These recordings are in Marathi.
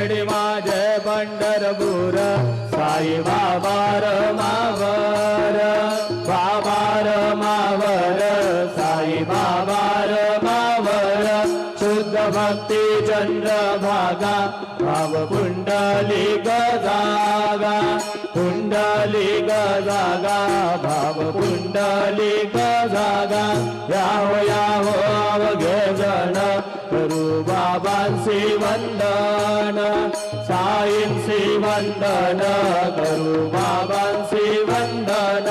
शिर्डी माझे पंढरपूर साई बाबा रमावर बाबा रमावर साई बाबा रमावर शुद्ध भक्ती चंद्रभागा भाव पुंडलिक जागा पुंडलिक जागा भाव पुंडलिक जागा यावो यावो अवघे जण करू बाबांसी वंदन साईंसी वंदन करू बाबांसी वंदन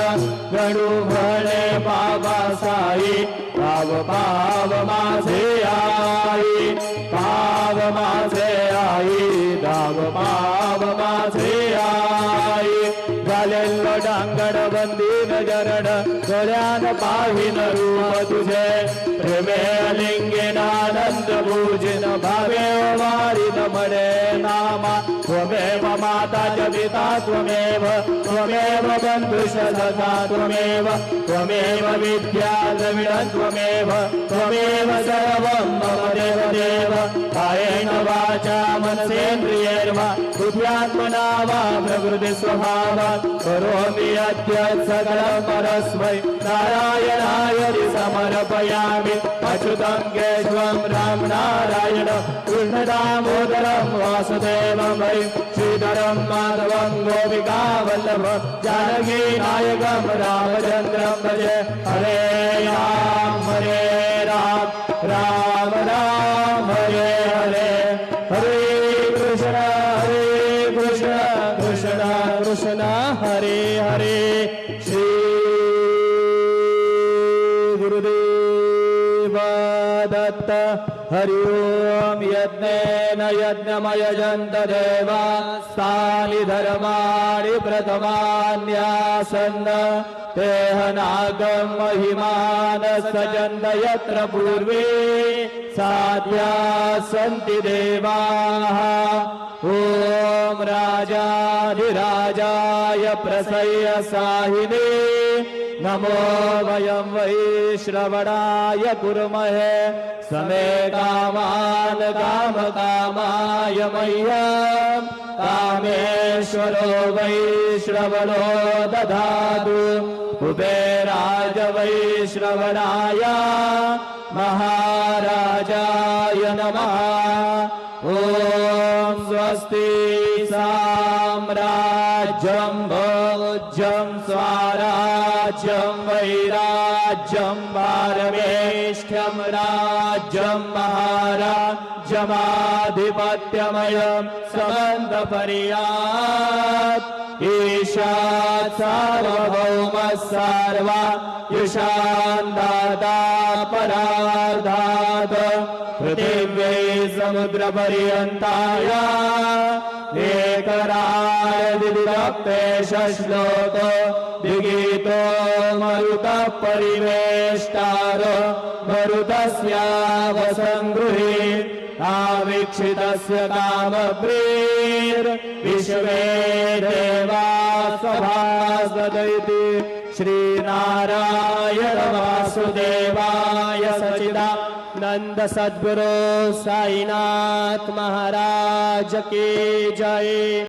गणू म्हणे बाबा साई पाव पाव माझे आई पाव माझे आई दाव पाव माझे आई झालेलो डांगड बंदीन जरड डोळ्यान पाहिन रूप तुझे प्रेमे लिंगेन आनंद पूजिन भावे वारिन म्हणे नामा त्वमेव माता च पिता त्वमेव त्वमेव बंधुश सखा त्वमेव त्वमेव विद्या द्रविण त्वमेव त्वमेव सर्वं मम देव देव कायेन वाचा मनसेन्द्रियैर्वा बुद्ध्यात्मना वा प्रकृति स्वभावात् करोमि अद्य सकलं परस्मै नारायणाय समर्पयामि अच्युतं केशवं राम नारायण कृष्णदामोदरं वासुदेवं वै श्रीधरं माधवं गोपिकावल्लभं जानकी नायकं रामचन्द्रं भजे हरे राम राम राम हरे हरे हरे कृष्ण कृष्ण कृष्ण हरे हरे श्री गुरुदेव दत्त हरि ओम यज्ञेन यज्ञमयजन्त देवा स्थानि धर्माणि प्रथमान्यासन् तेह नागं महिमान सजन्त यत्र पूर्वे साध्या सन्ति देवाः ॐ राजाधिराजाय प्रसह्य साहिने नमो वयं वै श्रवणाय कुर्महे समे कामान् कामकामाय मह्यं कामेश्वरो वै श्रवणो दधातु कुबेराज वै श्रवणाय महाराजाय नमः ॐ स्वस्ति साम्राज्यं भोज्यं स्वराज्यं वैराज्यं पारमेष्ठ्यं राज्यं महाराज्यमाधिपत्यमयं समन्तपर्यात् ईशात् सार्वभौमः सर्वा युषान् दाता परार्धात् पृथिव्यै समुद्रपर्यन्ताय एकराळदिविभक्तेश श्लोक विगीतो मरुतः परिवेष्टारो मरुतस्यावसङ्गृहीत् आवीक्षितस्य कामप्रीर्विश्वे देवा सभासदयति श्रीनारायण वासुदेवाय सच्चिदानंद सद्गुरु साईनाथ महाराज की जय।